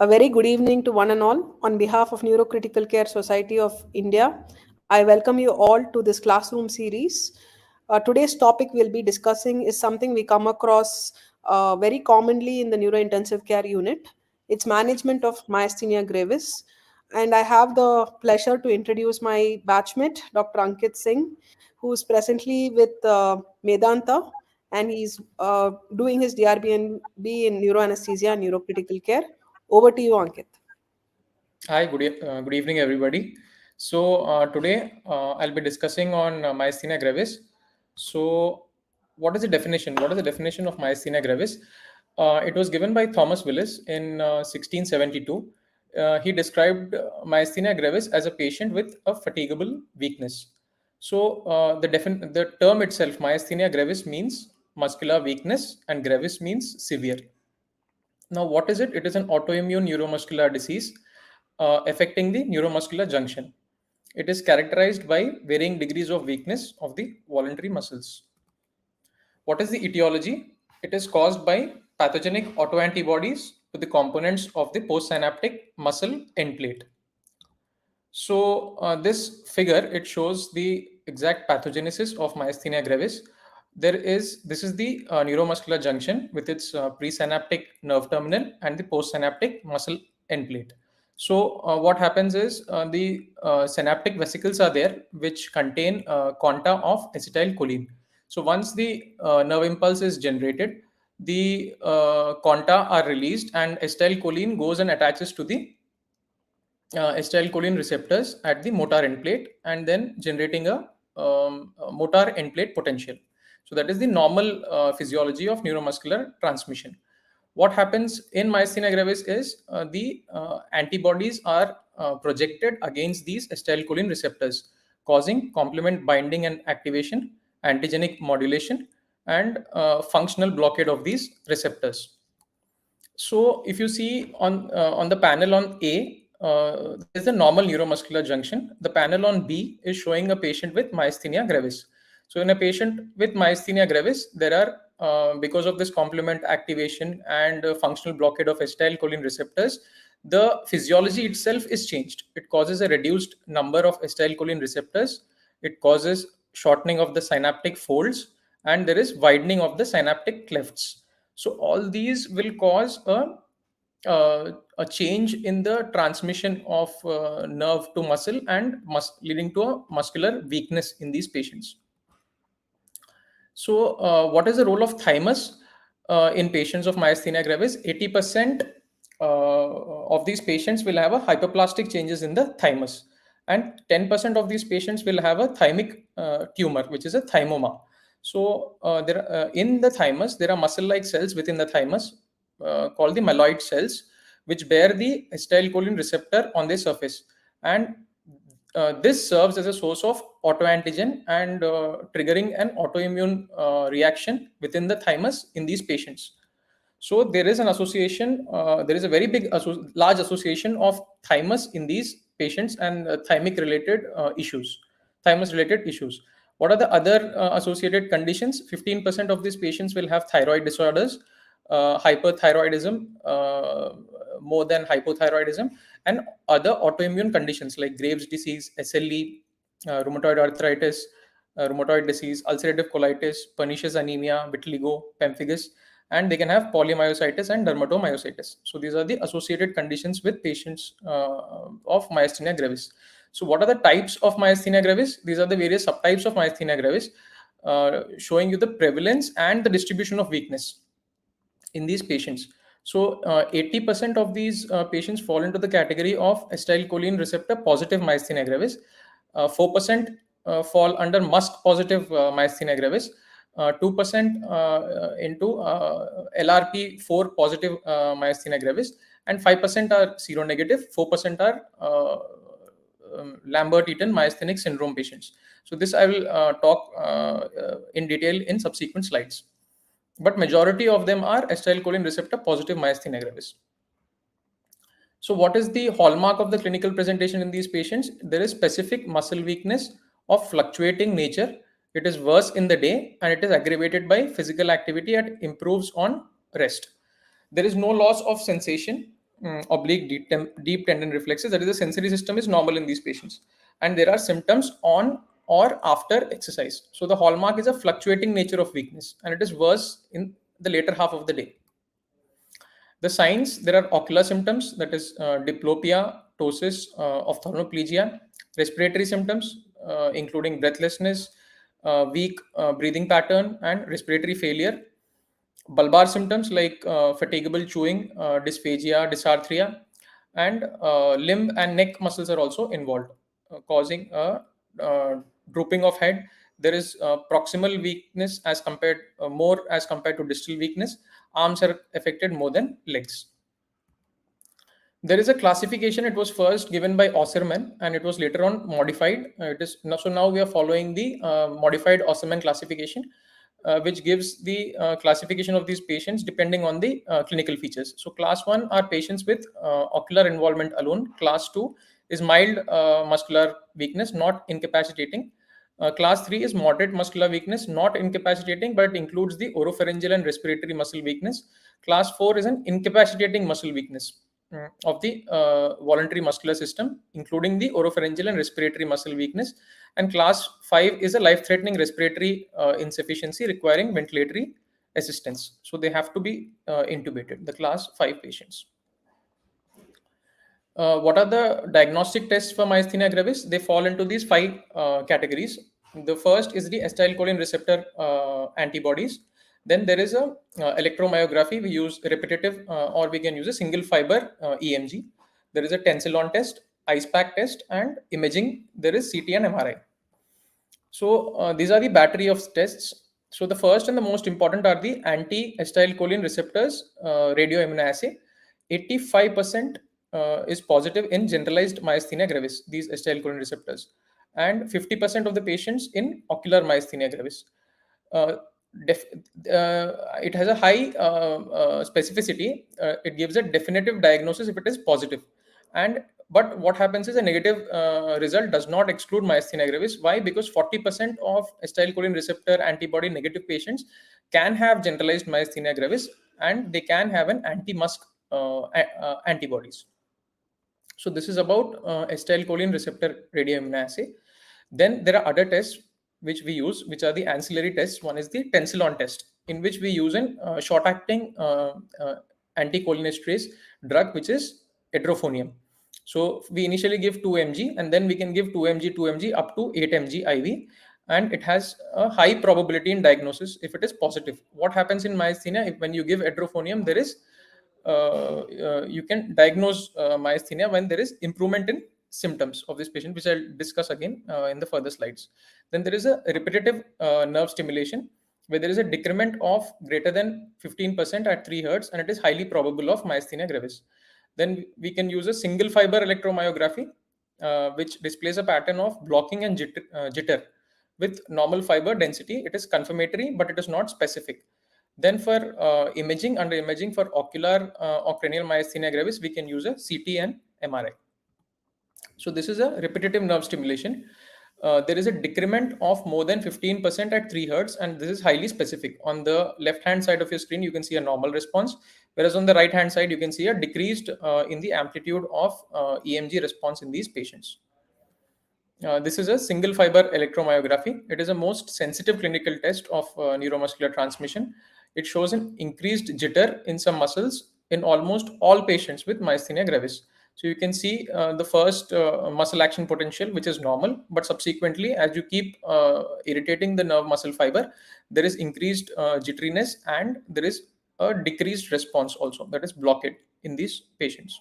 A very good evening to one and all. On behalf of Neurocritical Care Society of India, I welcome you all to this classroom series. Today's topic we'll be discussing is something we come across very commonly in the neurointensive care unit. It's management of myasthenia gravis. And I have the pleasure to introduce my batchmate, Dr. Ankit Singh, who's presently with Medanta, and he's doing his DRBNB in neuroanesthesia and neurocritical care. Over to you, Ankit. Hi, good evening, everybody. Today I'll be discussing on myasthenia gravis. So, what is the definition? What is the definition of myasthenia gravis? It was given by Thomas Willis in 1672. He described myasthenia gravis as a patient with a fatigable weakness. The term itself, myasthenia gravis, means muscular weakness, and gravis means severe. Now, what is it? It is an autoimmune neuromuscular disease affecting the neuromuscular junction. It is characterized by varying degrees of weakness of the voluntary muscles. What is the etiology? It is caused by pathogenic autoantibodies to the components of the postsynaptic muscle end plate. This figure, it shows the exact pathogenesis of myasthenia gravis. This is the neuromuscular junction with its presynaptic nerve terminal and the postsynaptic muscle end plate. What happens is the synaptic vesicles are there which contain quanta of acetylcholine. So once the nerve impulse is generated, the quanta are released and acetylcholine goes and attaches to the acetylcholine receptors at the motor end plate and then generating a motor end plate potential. So that is the normal physiology of neuromuscular transmission. What happens in myasthenia gravis is the antibodies are projected against these acetylcholine receptors, causing complement binding and activation, antigenic modulation, and functional blockade of these receptors. So if you see on the panel on A, there's a normal neuromuscular junction. The panel on B is showing a patient with myasthenia gravis. So in a patient with myasthenia gravis, there are because of this complement activation and functional blockade of acetylcholine receptors, the physiology itself is changed. It causes a reduced number of acetylcholine receptors. It causes shortening of the synaptic folds, and there is widening of the synaptic clefts. So all these will cause a change in the transmission of nerve to muscle and leading to a muscular weakness in these patients. What is the role of thymus in patients of myasthenia gravis? 80% of these patients will have a hyperplastic changes in the thymus, and 10% of these patients will have a thymic tumor, which is a thymoma. In the thymus, there are muscle-like cells within the thymus called the myeloid cells, which bear the acetylcholine receptor on their surface. And this serves as a source of autoantigen and triggering an autoimmune reaction within the thymus in these patients. So there is an association, there is a very large association of thymus in these patients and thymus related issues. What are the other associated conditions? 15% of these patients will have thyroid disorders, hyperthyroidism, more than hypothyroidism, and other autoimmune conditions like Graves' disease, SLE, rheumatoid arthritis, rheumatoid disease, ulcerative colitis, pernicious anemia, vitiligo, pemphigus, and they can have polymyositis and dermatomyositis. So these are the associated conditions with patients of myasthenia gravis. So what are the types of myasthenia gravis? These are the various subtypes of myasthenia gravis, showing you the prevalence and the distribution of weakness in these patients. So 80% of these patients fall into the category of acetylcholine receptor positive myasthenia gravis. 4% fall under MuSK positive myasthenia gravis. 2% into LRP4 positive myasthenia gravis, and 5% are seronegative. 4% are Lambert-Eaton myasthenic syndrome patients. So this I will talk in detail in subsequent slides. But majority of them are acetylcholine receptor positive myasthenia gravis. So what is the hallmark of the clinical presentation in these patients? There is specific muscle weakness of fluctuating nature. It is worse in the day and it is aggravated by physical activity and improves on rest. There is no loss of sensation. oblique deep tendon reflexes. That is, the sensory system is normal in these patients, and there are symptoms on or after exercise. So the hallmark is a fluctuating nature of weakness, and it is worse in the later half of the day. The signs, there are ocular symptoms, that is diplopia, ptosis, ophthalmoplegia, respiratory symptoms, including breathlessness, weak breathing pattern, and respiratory failure. Bulbar symptoms like fatigable chewing, dysphagia, dysarthria, and limb and neck muscles are also involved, causing a drooping of head. There is proximal weakness as compared more as compared to distal weakness. Arms are affected more than legs. There is a classification. It was first given by Osserman and it was later on modified. It is now, so now we are following the modified Osserman classification, which gives the classification of these patients depending on the clinical features. So class 1 are patients with ocular involvement alone. Class 2 is mild muscular weakness, not incapacitating. Class 3 is moderate muscular weakness, not incapacitating, but it includes the oropharyngeal and respiratory muscle weakness. Class 4 is an incapacitating muscle weakness of the voluntary muscular system, including the oropharyngeal and respiratory muscle weakness. And class 5 is a life-threatening respiratory insufficiency requiring ventilatory assistance. So they have to be intubated, the class 5 patients. What are the diagnostic tests for myasthenia gravis? They fall into these 5 categories. The first is the acetylcholine receptor antibodies. Then there is a electromyography. We use repetitive or we can use a single fiber EMG. There is a tensilon test, ice pack test, and imaging. There is CT and MRI. So these are the battery of tests. So the first and the most important are the anti-acetylcholine receptors radioimmunoassay. 85% is positive in generalized myasthenia gravis, these acetylcholine receptors, and 50% of the patients in ocular myasthenia gravis. Uh, def- it has a high specificity. It gives a definitive diagnosis if it is positive. And but what happens is a negative result does not exclude myasthenia gravis. Why? Because 40% of acetylcholine receptor antibody negative patients can have generalized myasthenia gravis, and they can have an anti-musk antibodies. So this is about acetylcholine receptor radioimmunoassay. Then there are other tests which we use, which are the ancillary tests. One is the tensilon test, in which we use an short-acting anticholinesterase drug, which is edrophonium. So we initially give 2 mg, and then we can give 2 mg, 2 mg up to 8 mg IV, and it has a high probability in diagnosis if it is positive. What happens in myasthenia? If when you give edrophonium, there is you can diagnose myasthenia when there is improvement in symptoms of this patient, which I'll discuss again in the further slides. Then there is a repetitive nerve stimulation where there is a decrement of greater than 15% at 3 hertz, and it is highly probable of myasthenia gravis. Then we can use a single fiber electromyography, which displays a pattern of blocking and jitter with normal fiber density. It is confirmatory, but it is not specific. Then for imaging, under imaging for ocular or cranial myasthenia gravis, we can use a CT and MRI. So this is a repetitive nerve stimulation. There is a decrement of more than 15% at 3 hertz, and this is highly specific. On the left hand side of your screen, you can see a normal response, whereas on the right hand side, you can see a decreased in the amplitude of EMG response in these patients. This is a single fiber electromyography. It is a most sensitive clinical test of neuromuscular transmission. It shows an increased jitter in some muscles in almost all patients with myasthenia gravis. So you can see the first muscle action potential, which is normal, but subsequently, as you keep irritating the nerve muscle fiber, there is increased jitteriness and there is a decreased response also, that is blockade in these patients.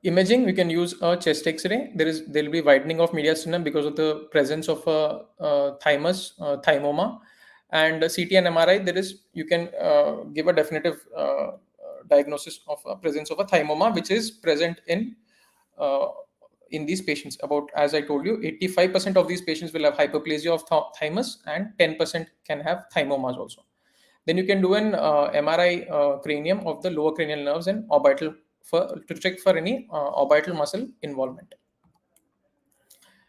Imaging, we can use a chest X-ray. There will be widening of mediastinum because of the presence of a thymus thymoma, and CT and MRI. There is you can give a definitive diagnosis of a presence of a thymoma, which is present uh, in these patients. About, as I told you, 85% of these patients will have hyperplasia of thymus, and 10% can have thymomas also. Then you can do an MRI cranium of the lower cranial nerves and orbital to check for any orbital muscle involvement.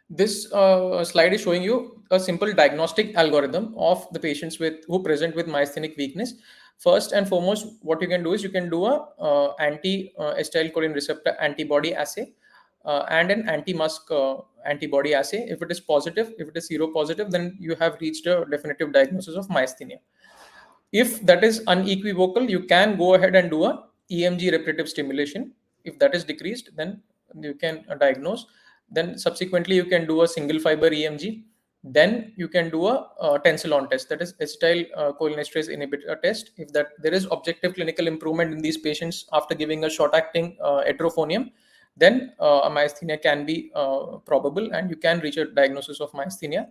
This slide is showing you a simple diagnostic algorithm of the patients who present with myasthenic weakness. First and foremost, what you can do is you can do a anti-acetylcholine receptor antibody assay and an anti-musk antibody assay. If it is positive, if it is seropositive, then you have reached a definitive diagnosis of myasthenia. If that is unequivocal, you can go ahead and do a EMG repetitive stimulation. If that is decreased, then you can diagnose. Then subsequently, you can do a single fiber EMG. Then you can do a tensilon test, that is acetylcholinesterase inhibitor test. If that there is objective clinical improvement in these patients after giving a short-acting etrophonium, then a myasthenia can be probable, and you can reach a diagnosis of myasthenia.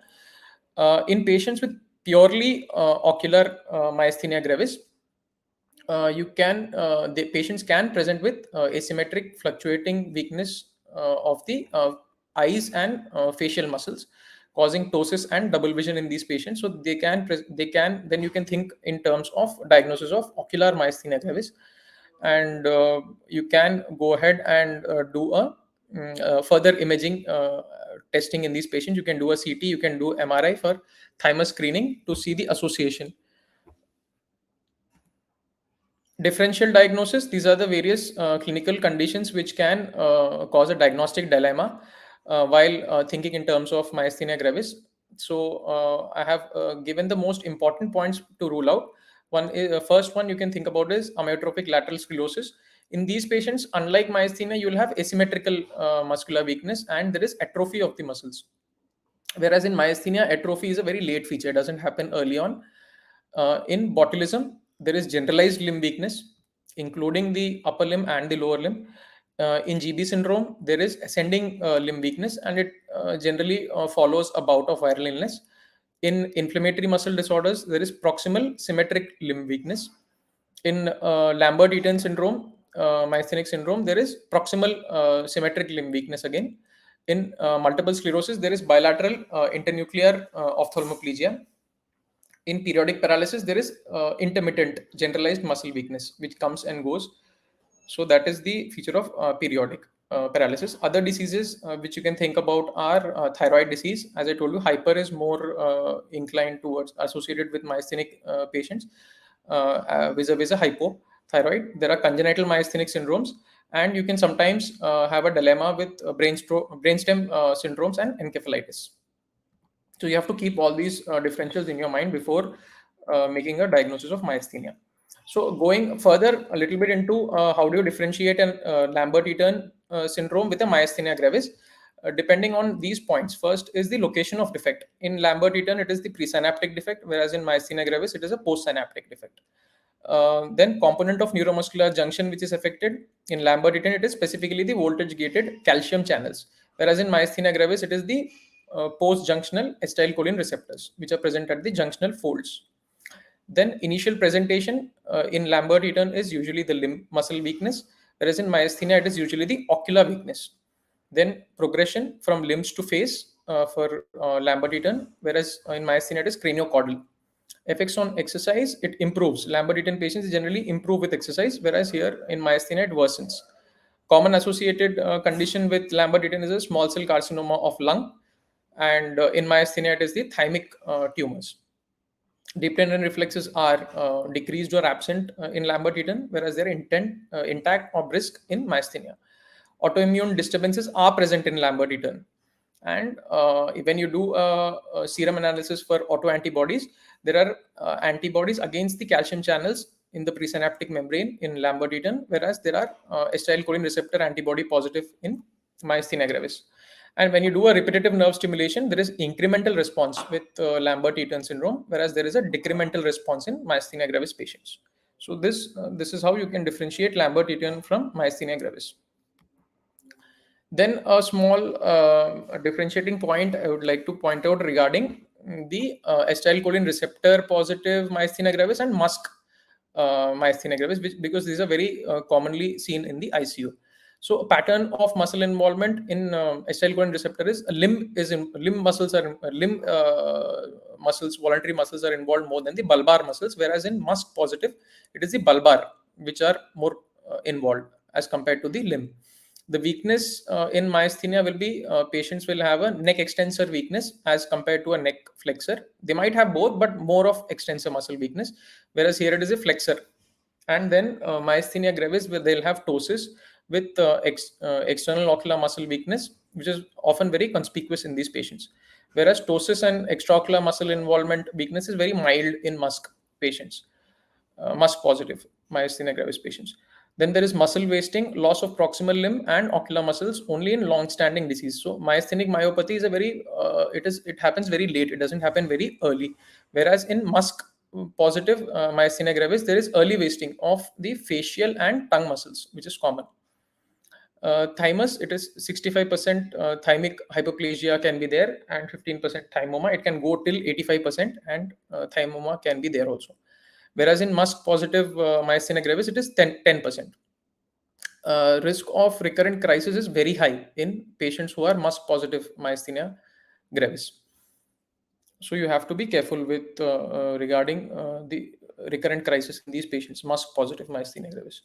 In patients with purely ocular myasthenia gravis, the patients can present with asymmetric fluctuating weakness of the eyes and facial muscles, causing ptosis and double vision in these patients. So then you can think in terms of diagnosis of ocular myasthenia gravis, and you can go ahead and do a further imaging testing in these patients. You can do a CT, you can do MRI for thymus screening to see the association. Differential diagnosis, these are the various clinical conditions which can cause a diagnostic dilemma while thinking in terms of myasthenia gravis. So I have given the most important points to rule out. First one you can think about is amyotrophic lateral sclerosis. In these patients, unlike myasthenia, you will have asymmetrical muscular weakness and there is atrophy of the muscles. Whereas in myasthenia, atrophy is a very late feature, it doesn't happen early on. In botulism, there is generalized limb weakness, including the upper limb and the lower limb. In GB syndrome, there is ascending limb weakness, and it generally follows a bout of viral illness. In inflammatory muscle disorders, there is proximal symmetric limb weakness. In Lambert-Eaton syndrome, myasthenic syndrome, there is proximal symmetric limb weakness again. In multiple sclerosis, there is bilateral internuclear ophthalmoplegia. In periodic paralysis, there is intermittent generalized muscle weakness, which comes and goes. So that is the feature of periodic paralysis. Other diseases which you can think about are thyroid disease. As I told you, hyper is more inclined towards associated with myasthenic patients vis-a-vis a hypothyroid. There are congenital myasthenic syndromes, and you can sometimes have a dilemma with brainstem syndromes and encephalitis. So you have to keep all these differentials in your mind before making a diagnosis of myasthenia. So going further a little bit into how do you differentiate an Lambert-Eaton syndrome with a myasthenia gravis, depending on these points. First is the location of defect. In Lambert-Eaton, it is the presynaptic defect, whereas in myasthenia gravis, it is a postsynaptic defect. Then component of neuromuscular junction which is affected. In Lambert-Eaton, it is specifically the voltage-gated calcium channels, whereas in myasthenia gravis, it is the post-junctional acetylcholine receptors which are present at the junctional folds. Then initial presentation in Lambert-Eaton is usually the limb muscle weakness, whereas in myasthenia, it is usually the ocular weakness. Then progression from limbs to face for Lambert-Eaton, whereas in myasthenia, it is craniocaudal. Effects on exercise, it improves. Lambert-Eaton patients generally improve with exercise, whereas here in myasthenia, it worsens. Common associated condition with Lambert-Eaton is a small cell carcinoma of lung, and in myasthenia, it is the thymic tumors. Deep tendon reflexes are decreased or absent in Lambert-Eaton, whereas they're intact or brisk in myasthenia. Autoimmune disturbances are present in Lambert-Eaton. And when you do a serum analysis for autoantibodies, there are antibodies against the calcium channels in the presynaptic membrane in Lambert-Eaton, whereas there are acetylcholine receptor antibody positive in myasthenia gravis. And when you do a repetitive nerve stimulation, there is incremental response with Lambert-Eaton syndrome, whereas there is a decremental response in myasthenia gravis patients. So this is how you can differentiate Lambert-Eaton from myasthenia gravis. Then a small differentiating point I would like to point out regarding the acetylcholine receptor positive myasthenia gravis and musk myasthenia gravis, because these are very commonly seen in the ICU. So a pattern of muscle involvement in acetylcholine receptor is limb muscles are muscles, voluntary muscles are involved more than the bulbar muscles, whereas in musk positive, it is the bulbar which are more involved as compared to the limb. The weakness in myasthenia will be patients will have a neck extensor weakness as compared to a neck flexor. They might have both, but more of extensor muscle weakness, whereas here it is a flexor. And then myasthenia gravis, where they'll have ptosis with external ocular muscle weakness, which is often very conspicuous in these patients. Whereas ptosis and extraocular muscle involvement weakness is very mild in MuSK patients, MuSK positive myasthenia gravis patients. Then there is muscle wasting, loss of proximal limb and ocular muscles only in long-standing disease. So myasthenic myopathy is a very it happens very late. It doesn't happen very early. Whereas in MuSK positive myasthenia gravis, there is early wasting of the facial and tongue muscles, which is common. Thymus, it is 65% thymic hyperplasia can be there and 15% thymoma. It can go till 85% and thymoma can be there also. Whereas in MuSK positive myasthenia gravis, it is 10%. Risk of recurrent crisis is very high in patients who are MuSK positive myasthenia gravis. So you have to be careful with regarding the recurrent crisis in these patients, MuSK positive myasthenia gravis.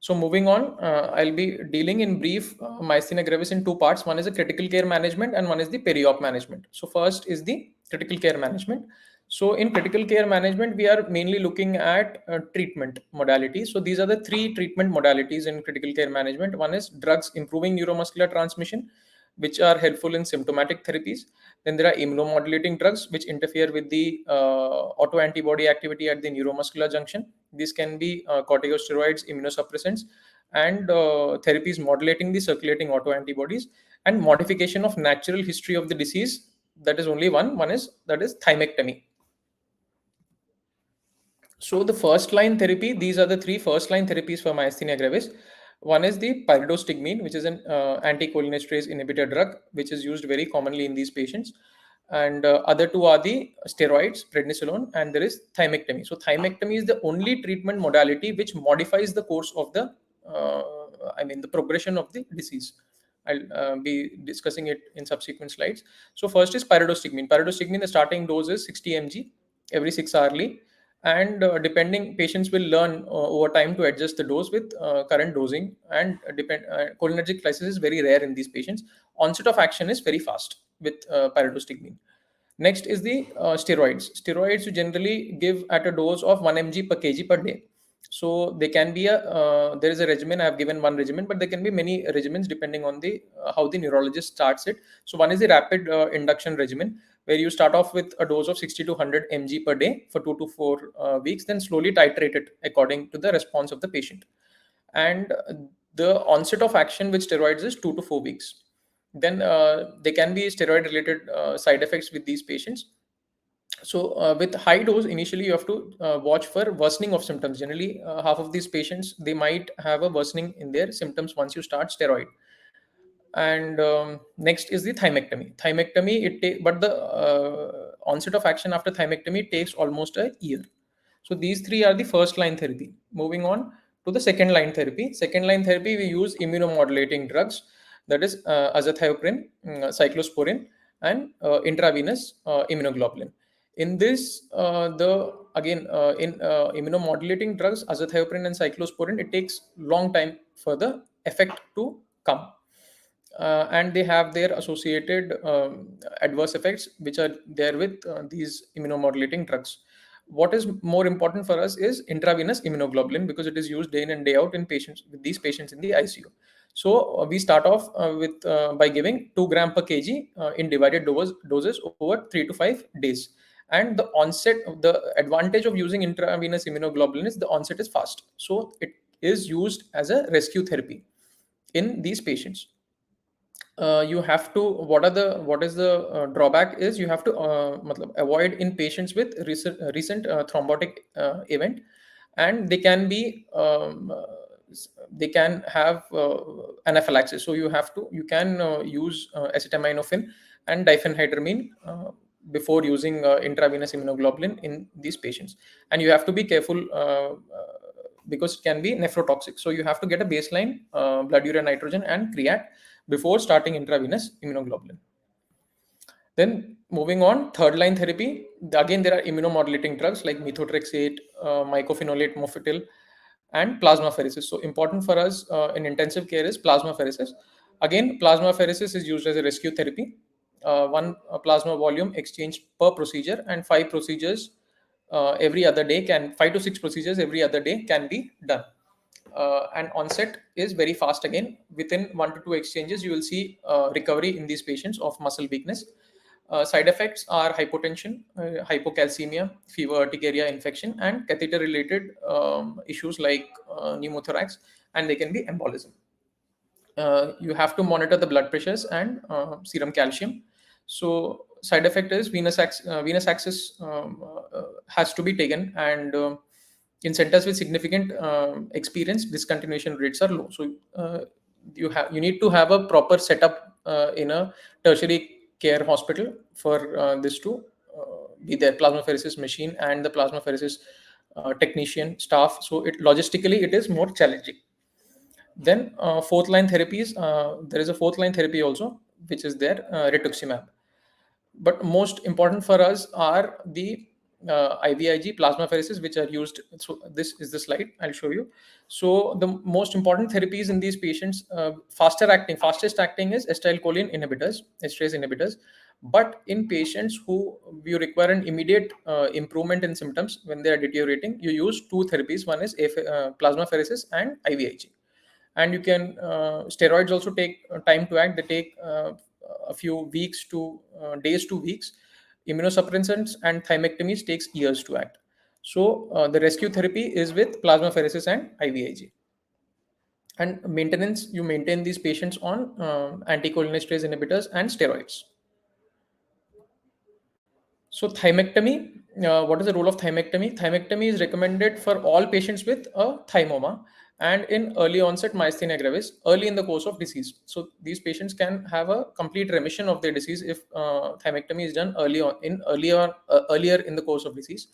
So moving on, I'll be dealing in brief myasthenia gravis in two parts. One is the critical care management and one is the peri-op management. So first is the critical care management. So in critical care management, we are mainly looking at treatment modalities. So these are the three treatment modalities in critical care management. One is drugs improving neuromuscular transmission, which are helpful in symptomatic therapies. Then there are immunomodulating drugs, which interfere with the autoantibody activity at the neuromuscular junction. These can be corticosteroids, immunosuppressants, and therapies modulating the circulating autoantibodies, and modification of natural history of the disease. That is only one. One is that is thymectomy. So the first line therapy, these are the three first line therapies for myasthenia gravis. One is the pyridostigmine, which is an anticholinesterase inhibitor drug, which is used very commonly in these patients. And other two are the steroids, prednisolone, and there is thymectomy. So thymectomy is the only treatment modality which modifies the course of the, the progression of the disease. I'll be discussing it in subsequent slides. So first is pyridostigmine. Pyridostigmine, the starting dose is 60 mg every 6 hourly, and depending, patients will learn over time to adjust the dose with current dosing, and cholinergic crisis is very rare in these patients. Onset of action is very fast with pyridostigmine. Next is the steroids. Steroids you generally give at a dose of 1 mg per kg per day. So they can be there is a regimen. I have given one regimen, but there can be many regimens depending on the how the neurologist starts it. So one is the rapid induction regimen, where you start off with a dose of 60 to 100 mg per day for 2 to 4 weeks, then slowly titrate it according to the response of the patient. And the onset of action with steroids is 2 to 4 weeks. Then there can be steroid related side effects with these patients. So with high dose, initially you have to watch for worsening of symptoms. Generally, half of these patients, they might have a worsening in their symptoms once you start steroid. And next is the thymectomy. But the onset of action after thymectomy takes almost a year. So these three are the first line therapy. Moving on to the second line therapy. Second line therapy, we use immunomodulating drugs, that is azathioprine, cyclosporin, and intravenous immunoglobulin. In this, in immunomodulating drugs, azathioprine and cyclosporin, it takes long time for the effect to come. And they have their associated adverse effects which are there with these immunomodulating drugs. What is more important for us is intravenous immunoglobulin, because it is used day in and day out in patients, with these patients in the ICU. So we start off with by giving 2 gram per kg in divided doses over 3 to 5 days. And the advantage of using intravenous immunoglobulin is the onset is fast. So it is used as a rescue therapy in these patients. You have to, what is the drawback is, you have to avoid in patients with recent thrombotic event, and they can be they can have anaphylaxis. So you can use acetaminophen and diphenhydramine before using intravenous immunoglobulin in these patients. And you have to be careful because it can be nephrotoxic. So you have to get a baseline blood urea nitrogen and creat before starting intravenous immunoglobulin. Then moving on, third line therapy. Again, there are immunomodulating drugs like methotrexate, mycophenolate mofetil, and plasmapheresis. So important for us in intensive care is plasmapheresis. Again, plasmapheresis is used as a rescue therapy. One plasma volume exchanged per procedure, and five to six procedures every other day can be done. And onset is very fast. Again, within 1 to 2 exchanges, you will see recovery in these patients of muscle weakness. Side effects are hypotension, hypocalcemia, fever, urticaria, infection, and catheter-related issues like pneumothorax, and they can be embolism. You have to monitor the blood pressures and serum calcium. So side effect is venous access has to be taken, and in centers with significant experience, discontinuation rates are low. So you need to have a proper setup in a tertiary care hospital for this to be there, plasmapheresis machine and the plasmapheresis technician staff. So it logistically it is more challenging. Then fourth line therapies, there is a fourth line therapy also, which is there, rituximab. But most important for us are the IVIG plasmapheresis, which are used. So this is the slide I'll show you. So the most important therapies in these patients, fastest acting is acetylcholine inhibitors, esterase inhibitors. But in patients who you require an immediate improvement in symptoms when they are deteriorating, you use two therapies. One is plasmapheresis and IVIG. And you can steroids also take time to act. They take a few weeks to days to weeks. Immunosuppressants and thymectomies takes years to act. So the rescue therapy is with plasmapheresis and IVIG. And maintenance, you maintain these patients on anticholinesterase inhibitors and steroids. So thymectomy, what is the role of thymectomy? Thymectomy is recommended for all patients with a thymoma and in early onset myasthenia gravis, early in the course of disease. So these patients can have a complete remission of their disease if thymectomy is done earlier in the course of disease.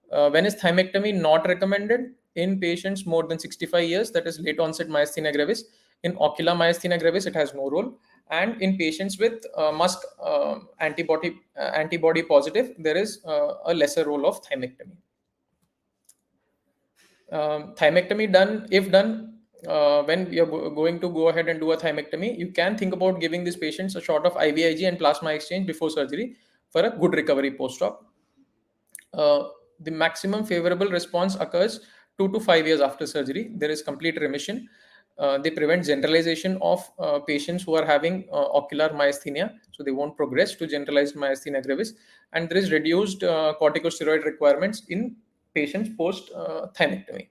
When is thymectomy not recommended? In patients more than 65 years, that is late onset myasthenia gravis. In ocular myasthenia gravis, it has no role. And in patients with antibody positive, there is a lesser role of thymectomy. Thymectomy done, if done, when you're going to go ahead and do a thymectomy, you can think about giving these patients a shot of IVIG and plasma exchange before surgery for a good recovery post-op. The maximum favorable response occurs 2 to 5 years after surgery. There is complete remission. They prevent generalization of patients who are having ocular myasthenia, so they won't progress to generalized myasthenia gravis. And there is reduced corticosteroid requirements in patients post thymectomy.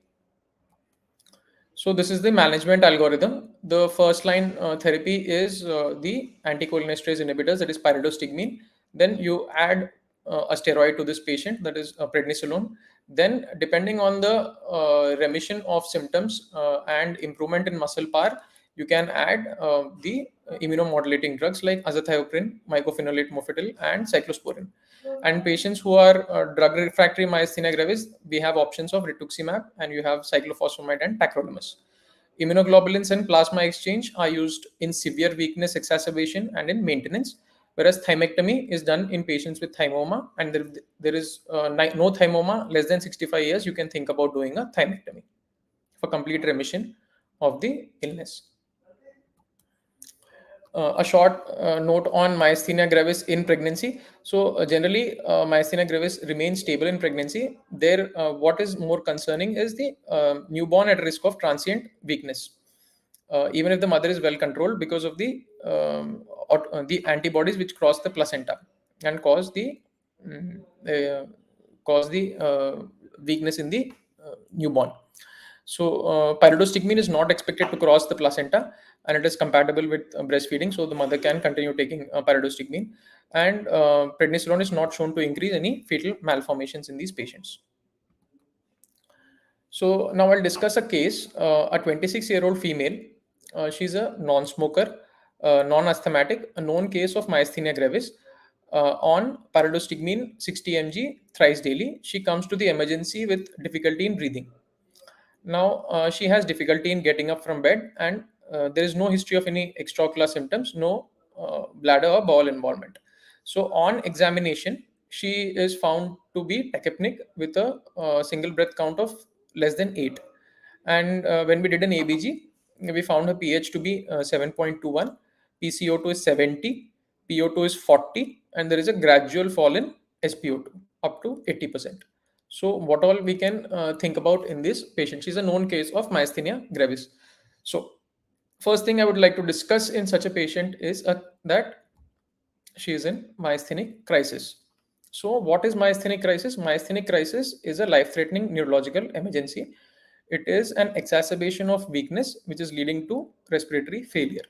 So this is the management algorithm. The first line therapy is the anticholinesterase inhibitors, that is pyridostigmine. Then you add a steroid to this patient, that is prednisolone. Then, depending on the remission of symptoms and improvement in muscle power, you can add the immunomodulating drugs like azathioprine, mycophenolate mofetil, and cyclosporin. And patients who are drug refractory myasthenia gravis, we have options of rituximab, and you have cyclophosphamide and tacrolimus. Immunoglobulins and plasma exchange are used in severe weakness exacerbation and in maintenance, whereas thymectomy is done in patients with thymoma, and there is no thymoma less than 65 years. You can think about doing a thymectomy for complete remission of the illness. A short note on myasthenia gravis in pregnancy. So generally, myasthenia gravis remains stable in pregnancy. There, what is more concerning is the newborn at risk of transient weakness, even if the mother is well controlled, because of the antibodies which cross the placenta and mm, uh, cause the weakness in the newborn. So pyridostigmine is not expected to cross the placenta, and it is compatible with breastfeeding, so the mother can continue taking pyridostigmine. And prednisolone is not shown to increase any fetal malformations in these patients. So now I'll discuss a case, a 26-year-old female. She's a non-smoker, non-asthmatic, a known case of myasthenia gravis. On pyridostigmine 60 mg thrice daily, she comes to the emergency with difficulty in breathing. Now, she has difficulty in getting up from bed, and there is no history of any extraocular symptoms, no bladder or bowel involvement. So, on examination, she is found to be tachypnic with a single breath count of less than 8. And when we did an ABG, we found her pH to be 7.21, PCO2 is 70, PO2 is 40, and there is a gradual fall in SPO2 up to 80%. So, what all we can think about in this patient? She's a known case of myasthenia gravis. So, first thing I would like to discuss in such a patient is that she is in myasthenic crisis. So, what is myasthenic crisis? Myasthenic crisis is a life threatening neurological emergency. It is an exacerbation of weakness which is leading to respiratory failure.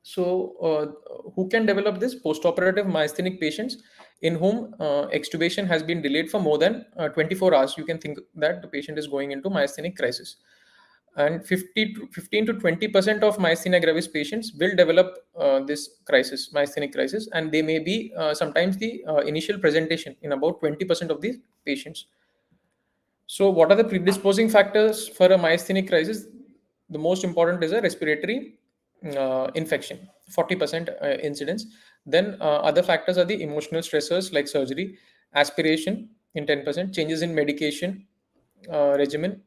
So, who can develop this? Postoperative myasthenic patients in whom extubation has been delayed for more than 24 hours. You can think that the patient is going into myasthenic crisis. And 15 to 20% of myasthenia gravis patients will develop this crisis, myasthenic crisis, and they may be sometimes the initial presentation in about 20% of these patients. So, what are the predisposing factors for a myasthenic crisis? The most important is a respiratory infection, 40% incidence. Then, other factors are the emotional stressors like surgery, aspiration in 10%, changes in medication regimen,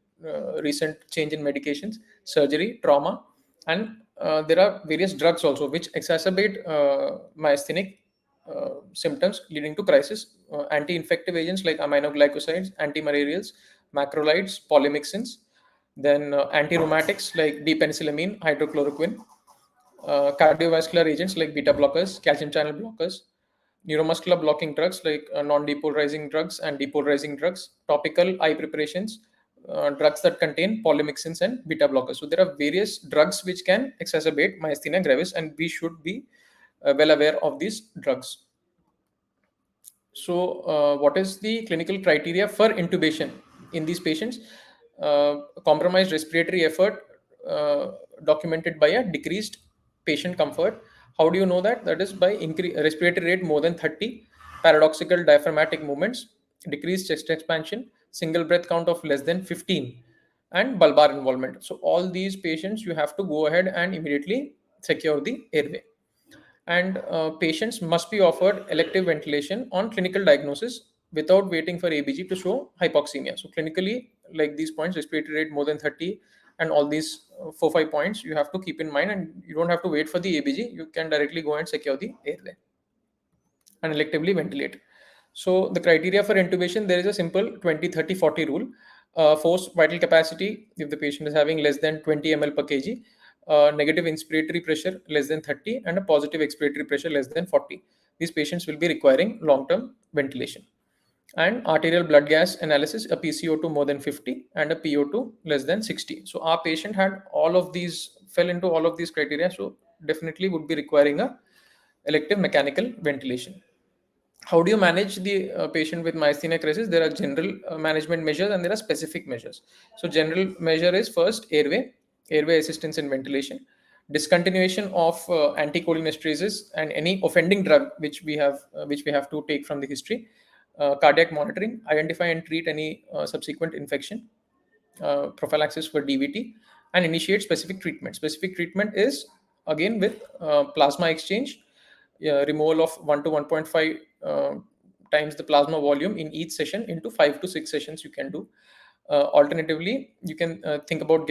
recent change in medications, surgery, trauma, and there are various drugs also which exacerbate myasthenic symptoms leading to crisis. Anti-infective agents like aminoglycosides, antimalarials, macrolides, polymyxins, then anti-rheumatics like D-penicillamine, hydrochloroquine, cardiovascular agents like beta blockers, calcium channel blockers, neuromuscular blocking drugs like non-depolarizing drugs and depolarizing drugs, topical eye preparations, drugs that contain polymyxins and beta blockers. So there are various drugs which can exacerbate myasthenia gravis, and we should be well aware of these drugs. So, what is the clinical criteria for intubation in these patients? Compromised respiratory effort documented by a decreased patient comfort. How do you know that? That is by respiratory rate more than 30, paradoxical diaphragmatic movements, decreased chest expansion, single breath count of less than 15, and bulbar involvement. So, all these patients you have to go ahead and immediately secure the airway. And patients must be offered elective ventilation on clinical diagnosis without waiting for ABG to show hypoxemia. So clinically, like these points, respiratory rate more than 30 and all these 4 5 points you have to keep in mind, and you don't have to wait for the ABG. You can directly go and secure the airway and electively ventilate. So the criteria for intubation, there is a simple 20 30 40 rule. Forced vital capacity, if the patient is having less than 20 ml per kg, negative inspiratory pressure less than 30, and a positive expiratory pressure less than 40. These patients will be requiring long-term ventilation. And arterial blood gas analysis, a PCO2 more than 50 and a PO2 less than 60. So our patient had all of these, fell into all of these criteria. So definitely would be requiring a elective mechanical ventilation. How do you manage the patient with myasthenia crisis? There are general management measures and there are specific measures. So general measure is first airway assistance and ventilation, discontinuation of anticholinestrases and any offending drug which we have to take from the history, cardiac monitoring, identify and treat any subsequent infection, prophylaxis for DVT, and initiate specific treatment. Specific treatment is again with plasma exchange, removal of 1 to 1.5 times the plasma volume in each session into 5 to 6 sessions you can do. Alternatively, you can think about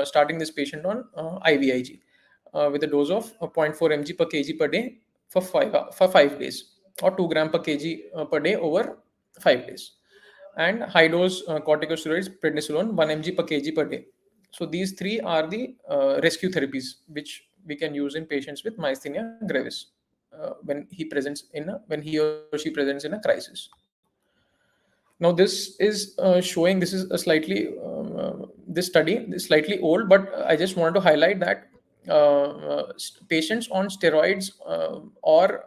starting this patient on IVIG with a dose of 0.4 mg per kg per day for 5 days, or 2 gram per kg per day over 5 days, and high dose corticosteroids prednisolone 1 mg per kg per day. So these three are the rescue therapies which we can use in patients with myasthenia gravis when he or she presents in a crisis. Now this is showing, this is a slightly this study is slightly old, but I just wanted to highlight that patients on steroids or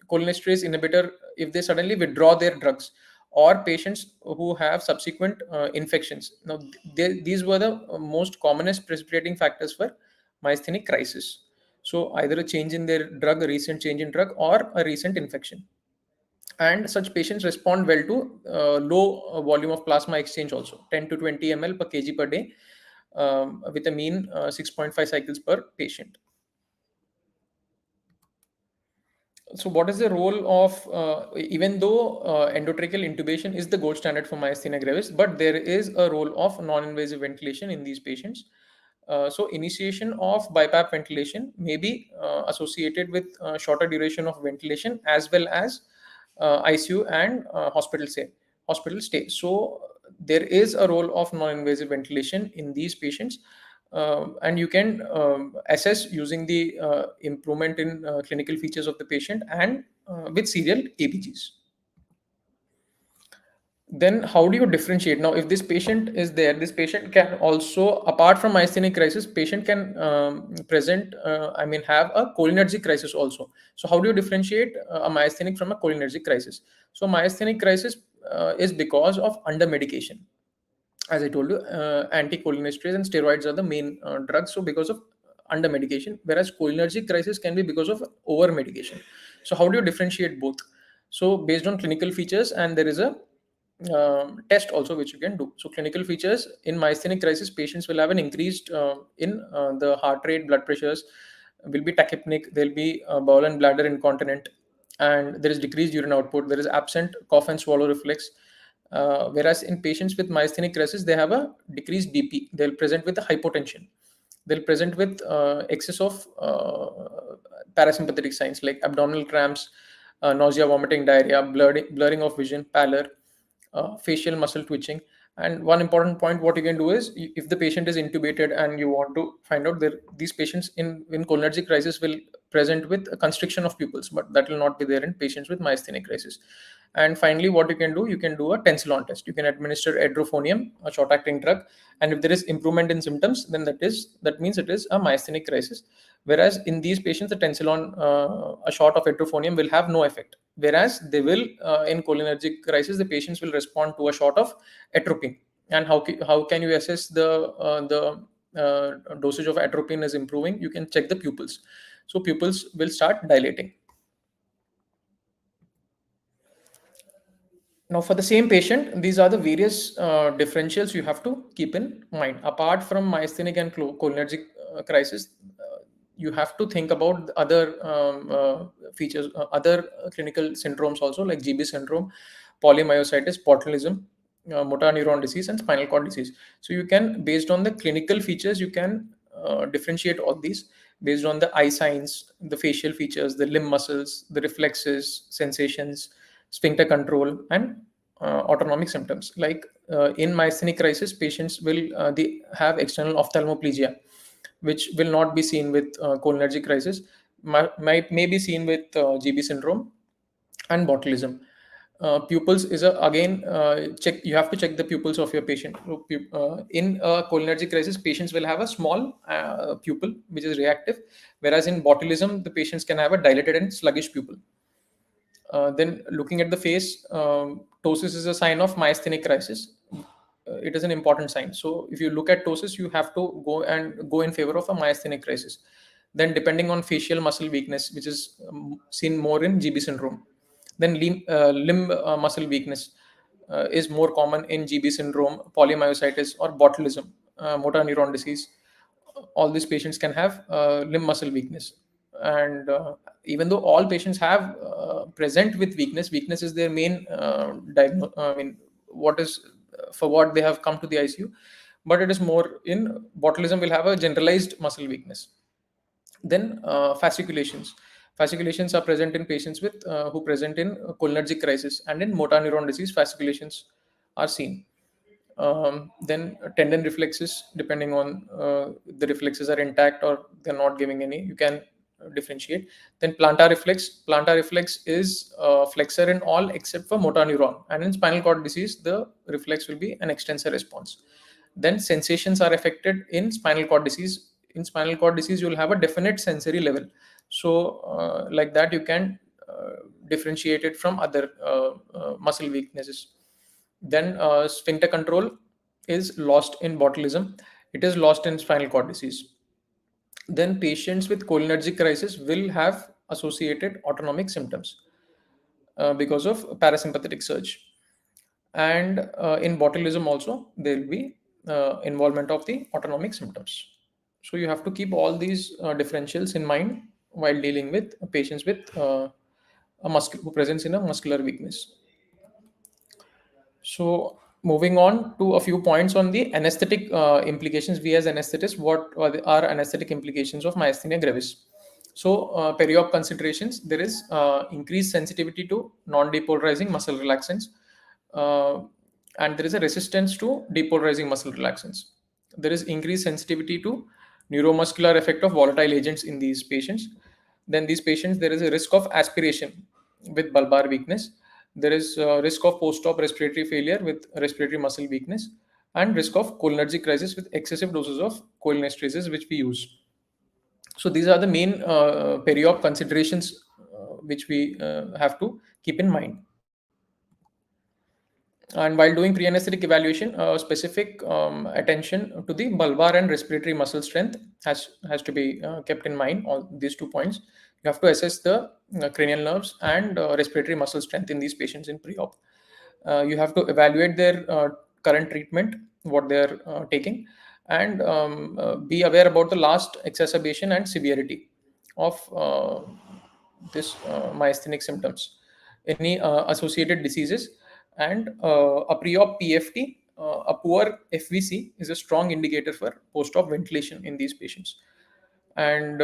cholinesterase inhibitor, if they suddenly withdraw their drugs, or patients who have subsequent infections. Now, these were the most commonest precipitating factors for myasthenic crisis. So, either a change in their drug, a recent change in drug, or a recent infection. And such patients respond well to low volume of plasma exchange also, 10 to 20 ml per kg per day, with a mean 6.5 cycles per patient. So, what is the role of, even though endotracheal intubation is the gold standard for myasthenia gravis, but there is a role of non-invasive ventilation in these patients. So, initiation of BiPAP ventilation may be associated with shorter duration of ventilation as well as ICU and hospital stay. So, there is a role of non-invasive ventilation in these patients, and you can assess using the improvement in clinical features of the patient and with serial ABGs. Then how do you differentiate? Now if this patient is there, this patient can also, apart from myasthenic crisis, patient can present I mean have a cholinergic crisis also. So how do you differentiate a myasthenic from a cholinergic crisis? So myasthenic crisis is because of under medication. As I told you, anticholinesterase and steroids are the main drugs. So because of under medication, whereas cholinergic crisis can be because of over medication. So how do you differentiate both? So based on clinical features, and there is a test also which you can do. So clinical features in myasthenic crisis, patients will have an increased in the heart rate, blood pressures, will be tachypneic, there will be bowel and bladder incontinent, and there is decreased urine output, there is absent cough and swallow reflex. Whereas in patients with myasthenic crisis, they have a decreased BP. They'll present with a hypotension. They'll present with excess of parasympathetic signs like abdominal cramps, nausea, vomiting, diarrhea, blurring of vision, pallor, facial muscle twitching. And one important point, what you can do is, if the patient is intubated and you want to find out, these patients in cholinergic crisis will present with a constriction of pupils, but that will not be there in patients with myasthenic crisis. And finally, what you can do a tensilon test. You can administer edrophonium, a short acting drug, and if there is improvement in symptoms, then that means it is a myasthenic crisis. Whereas in these patients, the tensilon, a shot of edrophonium will have no effect. Whereas they will, in cholinergic crisis, the patients will respond to a shot of atropine. And how can you assess the dosage of atropine is improving? You can check the pupils. So pupils will start dilating. Now, for the same patient, these are the various differentials you have to keep in mind. Apart from myasthenic and cholinergic crisis, you have to think about the other features, other clinical syndromes also, like GB syndrome, polymyositis, botulism, motor neuron disease, and spinal cord disease. So you can, based on the clinical features, you can differentiate all these based on the eye signs, the facial features, the limb muscles, the reflexes, sensations, sphincter control, and autonomic symptoms. Like in myasthenic crisis, patients will they have external ophthalmoplegia, which will not be seen with cholinergic crisis, may be seen with GB syndrome and botulism. Pupils is again check. You have to check the pupils of your patient. So, in a cholinergic crisis, patients will have a small pupil which is reactive, whereas in botulism, the patients can have a dilated and sluggish pupil. Then looking at the face, ptosis is a sign of myasthenic crisis. It is an important sign. So if you look at ptosis, you have to go in favor of a myasthenic crisis. Then depending on facial muscle weakness, which is seen more in GB syndrome. Then limb muscle weakness is more common in GB syndrome, polymyositis, or botulism, motor neuron disease. All these patients can have limb muscle weakness. And even though all patients have present with weakness is their main I mean, what is for what they have come to the ICU, but it is more in botulism will have a generalized muscle weakness. Then fasciculations are present in patients with who present in cholinergic crisis, and in motor neuron disease fasciculations are seen. Then tendon reflexes, depending on the reflexes are intact or they're not giving any, you can differentiate. Then plantar reflex is flexor in all except for motor neuron, and in spinal cord disease the reflex will be an extensor response. Then sensations are affected in spinal cord disease. In spinal cord disease you will have a definite sensory level. So like that you can differentiate it from other muscle weaknesses. Then sphincter control is lost in botulism. It is lost in spinal cord disease. Then patients with cholinergic crisis will have associated autonomic symptoms because of parasympathetic surge. And in botulism also there will be involvement of the autonomic symptoms. So you have to keep all these differentials in mind while dealing with patients with who presents in a muscular weakness. So moving on to a few points on the anesthetic implications. We as anesthetists, what are anesthetic implications of myasthenia gravis? So peri-op considerations, there is increased sensitivity to non-depolarizing muscle relaxants, uh, and there is a resistance to depolarizing muscle relaxants. There is increased sensitivity to neuromuscular effect of volatile agents in these patients. Then these patients, there is a risk of aspiration with bulbar weakness. There is a risk of post-op respiratory failure with respiratory muscle weakness, and risk of cholinergic crisis with excessive doses of cholinestrases, which we use. So these are the main peri-op considerations which we have to keep in mind. And while doing pre-anesthetic evaluation, specific attention to the bulbar and respiratory muscle strength has to be kept in mind. All these 2 points, you have to assess the cranial nerves and respiratory muscle strength in these patients in pre-op. You have to evaluate their current treatment, what they are taking, and be aware about the last exacerbation and severity of this myasthenic symptoms, any associated diseases, and a pre-op PFT, a poor FVC is a strong indicator for post-op ventilation in these patients. And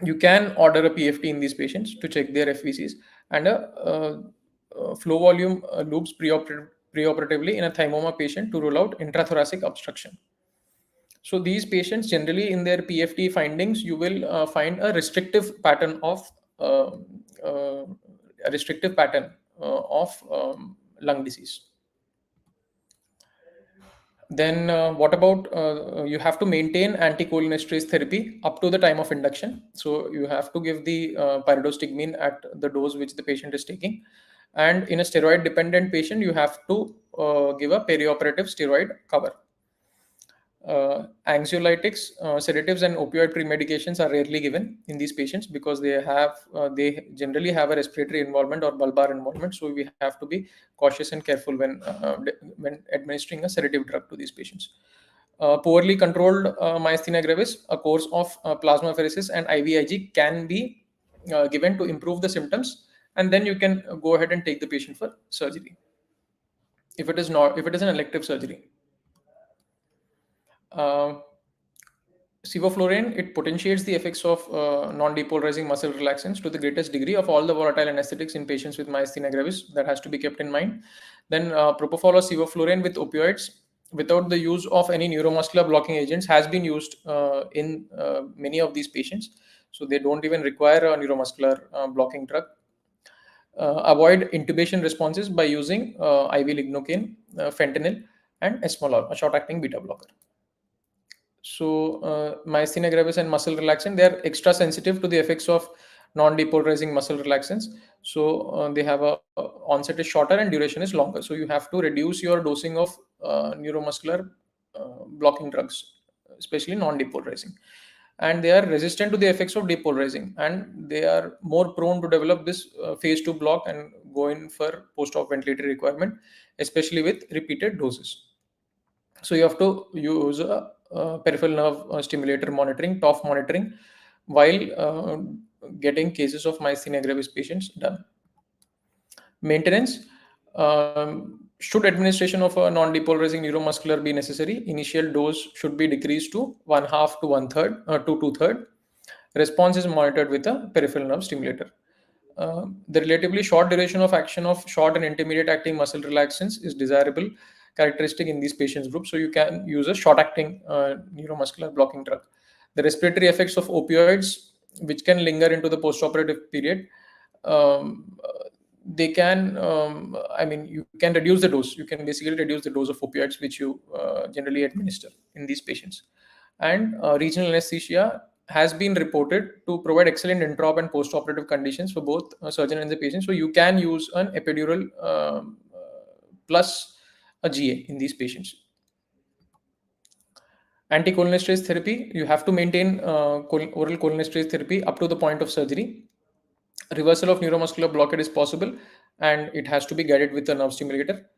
you can order a PFT in these patients to check their FVCs, and a flow volume loops preoperatively in a thymoma patient to rule out intrathoracic obstruction. So these patients generally in their PFT findings, you will find a restrictive pattern of uh, uh, lung disease. Then what about you have to maintain anticholinesterase therapy up to the time of induction. So you have to give the pyridostigmine at the dose which the patient is taking. And in a steroid dependent patient, you have to give a perioperative steroid cover. Anxiolytics, sedatives, and opioid premedications are rarely given in these patients because they generally have a respiratory involvement or bulbar involvement. So we have to be cautious and careful when administering a sedative drug to these patients. Poorly controlled myasthenia gravis, a course of plasmapheresis and IVIG can be given to improve the symptoms, and then you can go ahead and take the patient for surgery if it is an elective surgery. Uh, Sevoflurane, it potentiates the effects of non-depolarizing muscle relaxants to the greatest degree of all the volatile anesthetics in patients with myasthenia gravis. That has to be kept in mind. Then propofol or sevoflurane with opioids without the use of any neuromuscular blocking agents has been used in many of these patients. So they don't even require a neuromuscular blocking drug. Avoid intubation responses by using IV lignocaine, fentanyl, and esmolol, a short-acting beta blocker. So myasthenia gravis and muscle relaxant, they are extra sensitive to the effects of non-depolarizing muscle relaxants. So they have a onset is shorter and duration is longer. So you have to reduce your dosing of neuromuscular blocking drugs, especially non-depolarizing. And they are resistant to the effects of depolarizing, and they are more prone to develop this phase 2 block and go in for post-op ventilatory requirement, especially with repeated doses. So you have to use a peripheral nerve stimulator monitoring, TOF monitoring, while getting cases of myasthenia gravis patients done. Maintenance. Should administration of a non-depolarizing neuromuscular be necessary, initial dose should be decreased to 1/2 to 1/3 to 2/3. Response is monitored with a peripheral nerve stimulator. The relatively short duration of action of short and intermediate acting muscle relaxants is desirable characteristic in these patients group. So you can use a short acting neuromuscular blocking drug. The respiratory effects of opioids, which can linger into the postoperative period, um, they can you can reduce the dose. You can basically reduce the dose of opioids which you generally administer in these patients. And regional anesthesia has been reported to provide excellent intra and post-operative conditions for both surgeon and the patient. So you can use an epidural plus a GA in these patients. Anticholinesterase therapy, you have to maintain oral cholinesterase therapy up to the point of surgery. Reversal of neuromuscular blockade is possible, and it has to be guided with a nerve stimulator.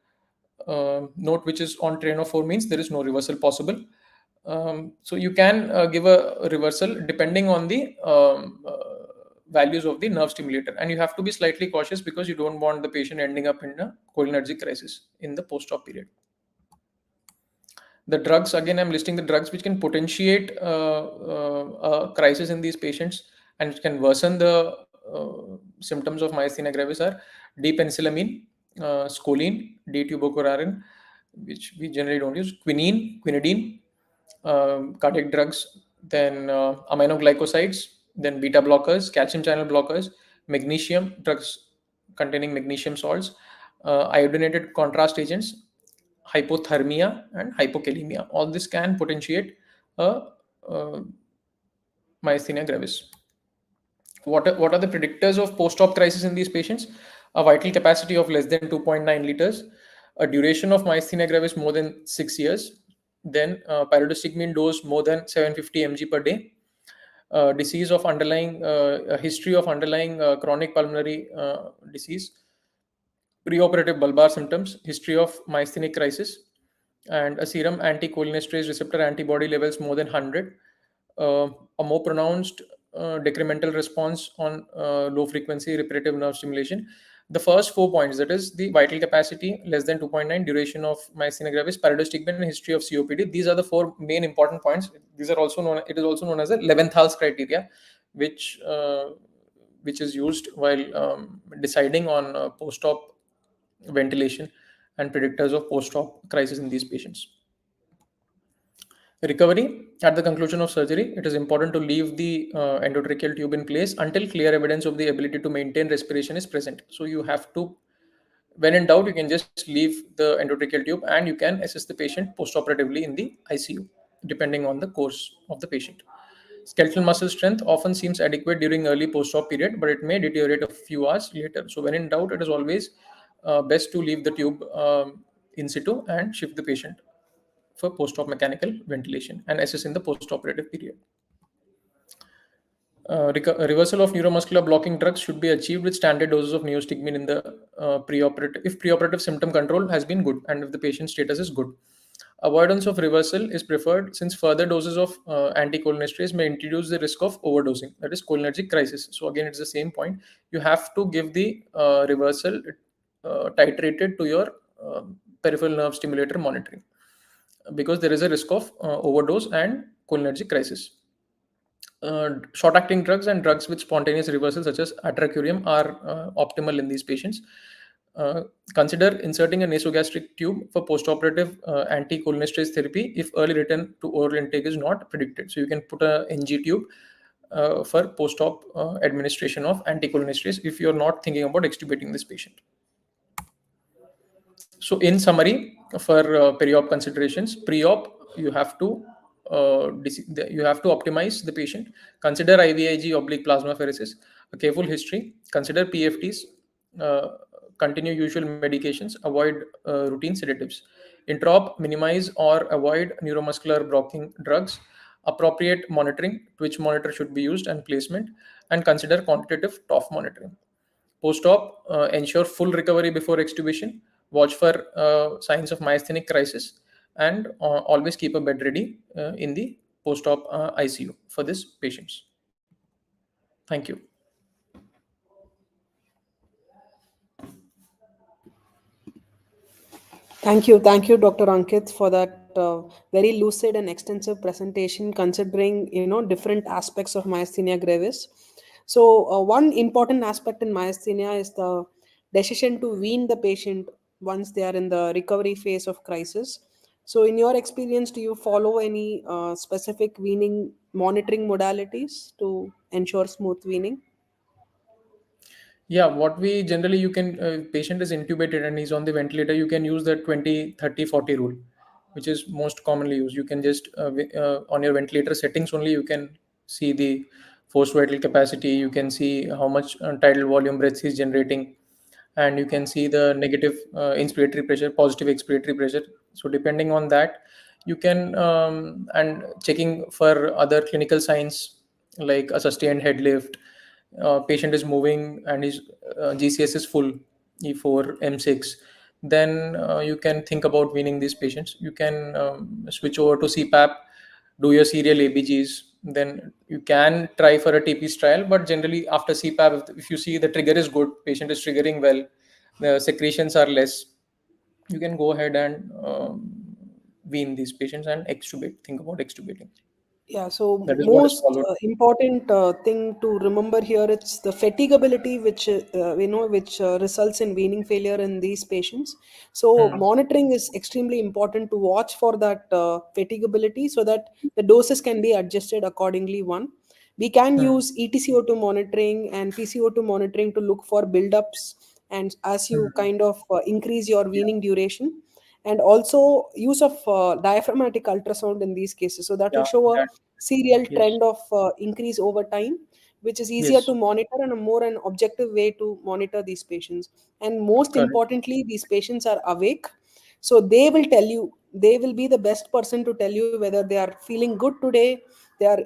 Note which is on train of 4 means there is no reversal possible. So you can give a reversal depending on the values of the nerve stimulator, and you have to be slightly cautious because you don't want the patient ending up in a cholinergic crisis in the post-op period. The drugs, again, I'm listing the drugs which can potentiate a crisis in these patients and which can worsen the symptoms of myasthenia gravis are D-penicillamine, scoline, D-tubercularine, which we generally don't use, quinine, quinidine, cardiac drugs, then aminoglycosides, then beta blockers, calcium channel blockers, magnesium drugs containing magnesium salts, iodinated contrast agents, hypothermia, and hypokalemia. All this can potentiate a, uh myasthenia gravis. What are the predictors of post-op crisis in these patients? A vital capacity of less than 2.9 liters, a duration of myasthenia gravis more than 6 years, then pyridostigmine dose more than 750 mg per day, disease of underlying a history of underlying chronic pulmonary disease, preoperative bulbar symptoms, history of myasthenic crisis, and a serum anticholinesterase receptor antibody levels more than 100, uh, a more pronounced decremental response on low frequency repetitive nerve stimulation. The first 4 points, that is the vital capacity less than 2.9, duration of myasthenia gravis, pyridostigmine, and history of COPD. These are the four main important points. These are also known. It is also known as the Leventhal's criteria, which uh, which is used while deciding on post-op ventilation and predictors of post-op crisis in these patients. Recovery. At the conclusion of surgery, it is important to leave the endotracheal tube in place until clear evidence of the ability to maintain respiration is present. So you have to, when in doubt, you can just leave the endotracheal tube and you can assess the patient post-operatively in the ICU, depending on the course of the patient. Skeletal muscle strength often seems adequate during early post-op period, but it may deteriorate a few hours later. So when in doubt, it is always best to leave the tube in situ and shift the patient for post-op mechanical ventilation and assess in the post-operative period. Reversal of neuromuscular blocking drugs should be achieved with standard doses of neostigmine in the preoperative, if preoperative symptom control has been good and if the patient status is good. Avoidance of reversal is preferred since further doses of anticholinesterase may introduce the risk of overdosing, that is cholinergic crisis. So again, it's the same point. You have to give the reversal titrated to your peripheral nerve stimulator monitoring because there is a risk of overdose and cholinergic crisis. Short-acting drugs and drugs with spontaneous reversal, such as atracurium, are optimal in these patients. Consider inserting a nasogastric tube for postoperative anticholinesterase therapy if early return to oral intake is not predicted. So you can put a NG tube for post-op administration of anticholinesterase if you're not thinking about extubating this patient. So in summary, for peri-op considerations, pre-op you have to optimize the patient. Consider IVIG oblique plasmapheresis, a careful history. Consider PFTs. Uh, Continue usual medications. Avoid routine sedatives. Intraop, minimize or avoid neuromuscular blocking drugs. Appropriate monitoring, which monitor should be used and placement, and consider quantitative TOF monitoring. Post-op, ensure full recovery before extubation. Watch for signs of myasthenic crisis, and always keep a bed ready in the post-op ICU for these patients. Thank you. Thank you, Dr. Ankit, for that very lucid and extensive presentation, considering different aspects of myasthenia gravis. So, one important aspect in myasthenia is the decision to wean the patient once they are in the recovery phase of crisis. So, in your experience, do you follow any specific weaning monitoring modalities to ensure smooth weaning? Yeah, what we generally, you can patient is intubated and he's on the ventilator, you can use the 20-30-40 rule, which is most commonly used. You can just on your ventilator settings only, you can see the forced vital capacity, you can see how much tidal volume breaths he's generating, and you can see the negative inspiratory pressure, positive expiratory pressure. So depending on that, you can and checking for other clinical signs like a sustained head lift, patient is moving and his GCS is full, E4, M6, then you can think about weaning these patients. You can switch over to CPAP, do your serial ABGs, then you can try for a TP's trial. But generally, after CPAP, if you see the trigger is good, patient is triggering well, the secretions are less, you can go ahead and wean these patients and extubate. Think about extubating. Yeah, so That is what is most followed. important thing to remember here, it's the fatigability which results in weaning failure in these patients. So Hmm. monitoring is extremely important to watch for that fatigability so that the doses can be adjusted accordingly. One, we can Hmm. use ETCO2 monitoring and PCO2 monitoring to look for buildups, and as you Hmm. kind of increase your Yeah. weaning duration, and also use of diaphragmatic ultrasound in these cases, so that will Yeah. show a That. serial Yes. trend of increase over time, which is easier Yes. to monitor and a more an objective way to monitor these patients. And most Correct. importantly, these patients are awake, so they will tell you, they will be the best person to tell you whether they are feeling good today, they are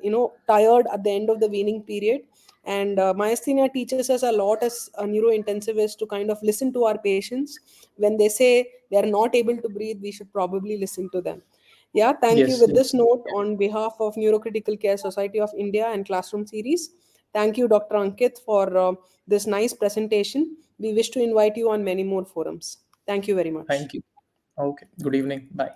tired at the end of the weaning period. And myasthenia teaches us a lot as a neurointensivist to kind of listen to our patients. When they say they are not able to breathe, we should probably listen to them. Yeah, thank you. Yes. With this Yes. note, on behalf of Neurocritical Care Society of India and Classroom Series, thank you, Dr. Ankit, for this nice presentation. We wish to invite you on many more forums. Thank you very much. Thank you. Okay. Good evening. Bye.